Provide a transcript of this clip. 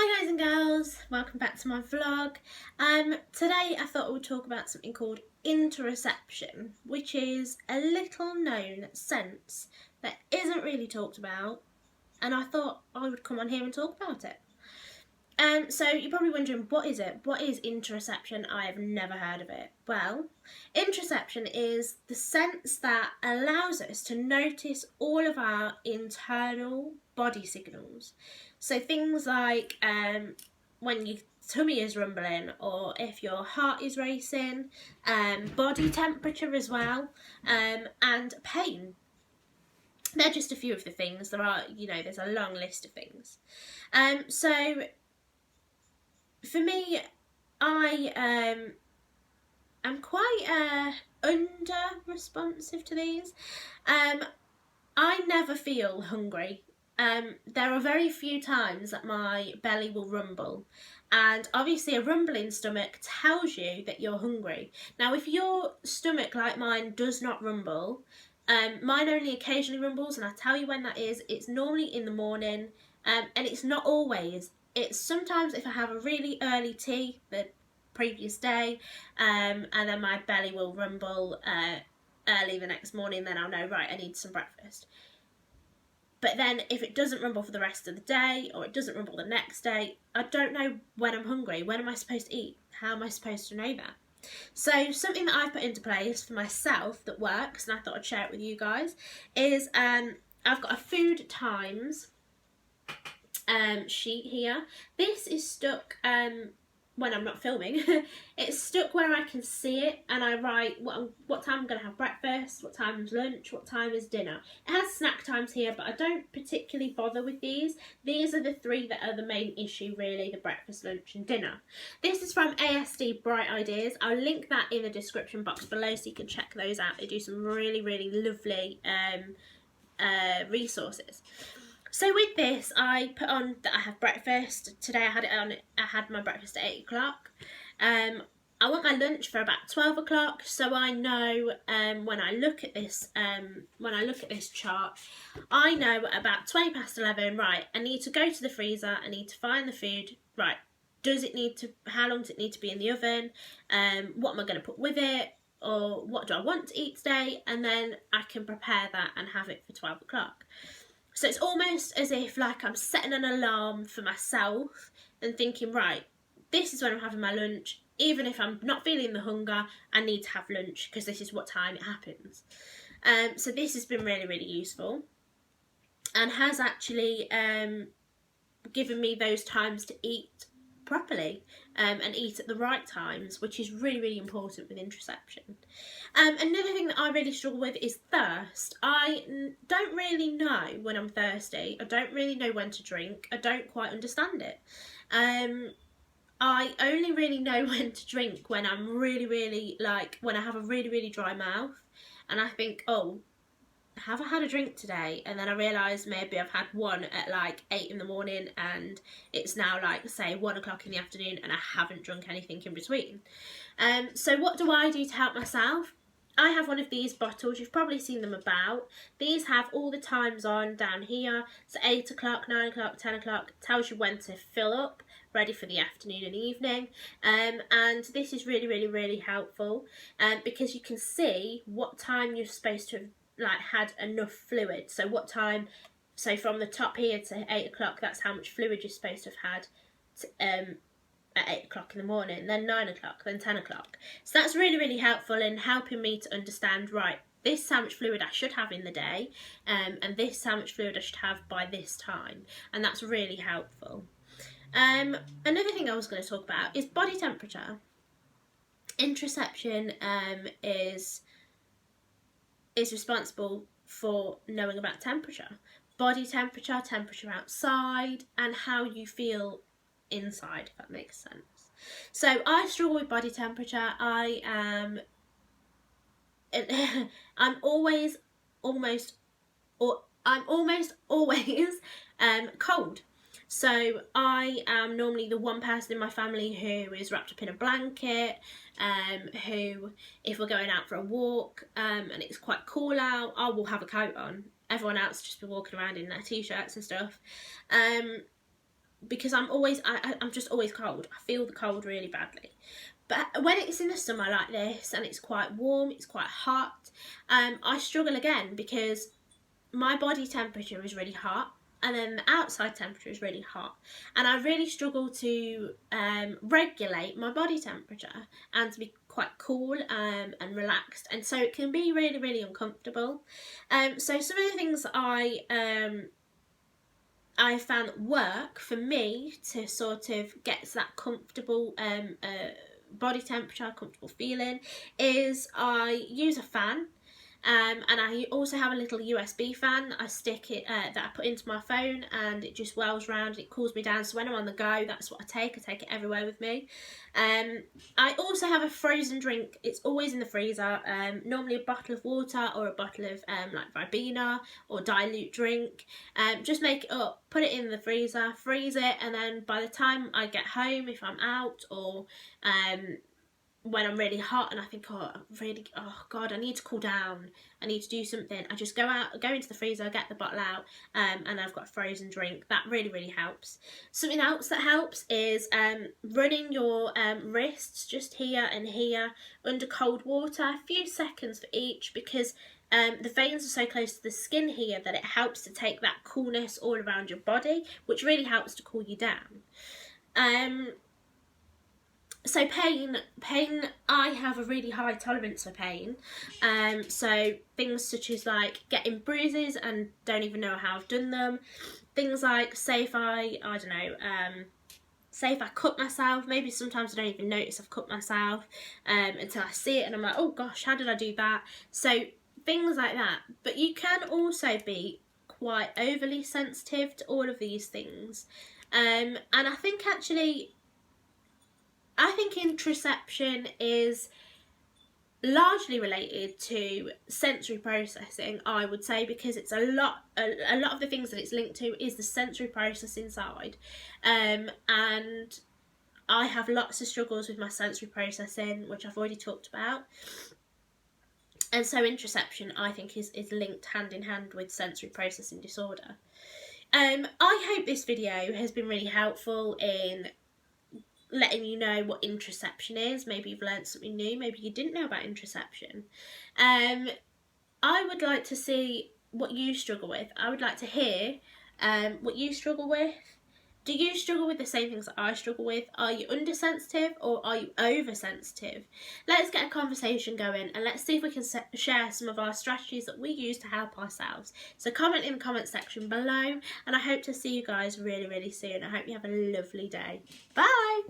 Hi guys and girls, welcome back to my vlog. Today I thought I would talk about something called interoception, which is a little known sense that isn't really talked about, and I thought I would come on here and talk about it. So you're probably wondering, what is it? What is interoception? I have never heard of it. Well, interoception is the sense that allows us to notice all of our internal body signals. So things like when your tummy is rumbling, or if your heart is racing, body temperature as well, and pain. They're just a few of the things. There's a long list of things. So for me, I am quite under responsive to these. I never feel hungry. There are very few times that my belly will rumble, and obviously a rumbling stomach tells you that you're hungry. Now, if your stomach, like mine, does not rumble, mine only occasionally rumbles, and I'll tell you when that is. It's normally in the morning, and it's not always. It's sometimes if I have a really early tea the previous day, and then my belly will rumble early the next morning, then I'll know, right, I need some breakfast. But then if it doesn't rumble for the rest of the day, or it doesn't rumble the next day, I don't know when I'm hungry. When am I supposed to eat? How am I supposed to know that? So something that I've put into place for myself that works, and I thought I'd share it with you guys, is I've got a food times sheet here. This is stuck when I'm not filming. It's stuck where I can see it, and I write what time I'm going to have breakfast, what time is lunch, what time is dinner. It has snack times here, but I don't particularly bother with these. These are the three that are the main issue, really: the breakfast, lunch and dinner. This is from ASD Bright Ideas. I'll link that in the description box below so you can check those out. They do some really, really lovely resources. So with this, I put on that I have breakfast. Today I had my breakfast at 8 o'clock. I want my lunch for about 12 o'clock, so I know when I look at this chart, I know about 20 past 11, right, I need to go to the freezer, I need to find the food, right, how long does it need to be in the oven, what am I going to put with it, or what do I want to eat today, and then I can prepare that and have it for 12 o'clock. So it's almost as if like I'm setting an alarm for myself and thinking, right, this is when I'm having my lunch. Even if I'm not feeling the hunger, I need to have lunch because this is what time it happens. So this has been really, really useful, and has actually given me those times to eat properly and eat at the right times, which is really, really important with interoception. Another thing that I really struggle with is thirst. I don't really know when I'm thirsty. I don't really know when to drink. I don't quite understand it. I only really know when to drink when I'm really, really, when I have a really, really dry mouth and I think, oh, have I had a drink today? And then I realise maybe I've had one at 8 in the morning and it's now say 1 o'clock in the afternoon and I haven't drunk anything in between. So what do I do to help myself? I have one of these bottles. You've probably seen them about. These have all the times on down here. So 8 o'clock, 9 o'clock, 10 o'clock. Tells you when to fill up, ready for the afternoon and evening. And this is really, really, really helpful because you can see what time you're supposed to have had enough fluid. So what time, so from the top here to 8 o'clock, that's how much fluid you're supposed to have had at 8 o'clock in the morning, then 9 o'clock, then 10 o'clock. So that's really, really helpful in helping me to understand, right, this is how much fluid I should have in the day, and this is how much fluid I should have by this time, and that's really helpful. Another thing I was going to talk about is body temperature. Interoception is responsible for knowing about temperature, body temperature, temperature outside, and how you feel inside, if that makes sense. So I struggle with body temperature. I'm almost always cold. So I am normally the one person in my family who is wrapped up in a blanket, who, if we're going out for a walk and it's quite cool out, I will have a coat on. Everyone else just be walking around in their t-shirts and stuff. because I'm just always cold. I feel the cold really badly. But when it's in the summer like this and it's quite warm, it's quite hot, I struggle again because my body temperature is really hot and then the outside temperature is really hot, and I really struggle to regulate my body temperature and to be quite cool and relaxed, and so it can be really, really uncomfortable. So some of the things that I found that work for me to sort of get to that comfortable body temperature, comfortable feeling, is I use a fan. And I also have a little USB fan I stick it that I put into my phone, and it just whirls around. It cools me down, so when I'm on the go, that's what I take it everywhere with me. I also have a frozen drink. It's always in the freezer, normally a bottle of water or a bottle of like Ribena or dilute drink. Just make it up, put it in the freezer, freeze it, and then by the time I get home, if I'm out or when I'm really hot and I think, oh God, I need to cool down, I need to do something, I just go into the freezer, get the bottle out, and I've got a frozen drink. That really, really helps. Something else that helps is running your wrists just here and here under cold water, a few seconds for each, because the veins are so close to the skin here that it helps to take that coolness all around your body, which really helps to cool you down. So pain, I have a really high tolerance for pain. So things such as like getting bruises and don't even know how I've done them. Things like, say if I don't know, say if I cut myself, maybe sometimes I don't even notice I've cut myself until I see it and I'm like, oh gosh, how did I do that? So things like that. But you can also be quite overly sensitive to all of these things. And I think actually, interoception is largely related to sensory processing, I would say, because it's a lot of the things that it's linked to is the sensory processing side, and I have lots of struggles with my sensory processing, which I've already talked about, and so interoception, I think, is linked hand in hand with sensory processing disorder. I hope this video has been really helpful in letting you know what interoception is. Maybe you've learned something new, maybe you didn't know about interoception. I would like to see what you struggle with. I would like to hear what you struggle with. Do you struggle with the same things that I struggle with? Are you undersensitive or are you oversensitive? Let's get a conversation going and let's see if we can share some of our strategies that we use to help ourselves. So comment in the comment section below, and I hope to see you guys really, really soon. I hope you have a lovely day. Bye!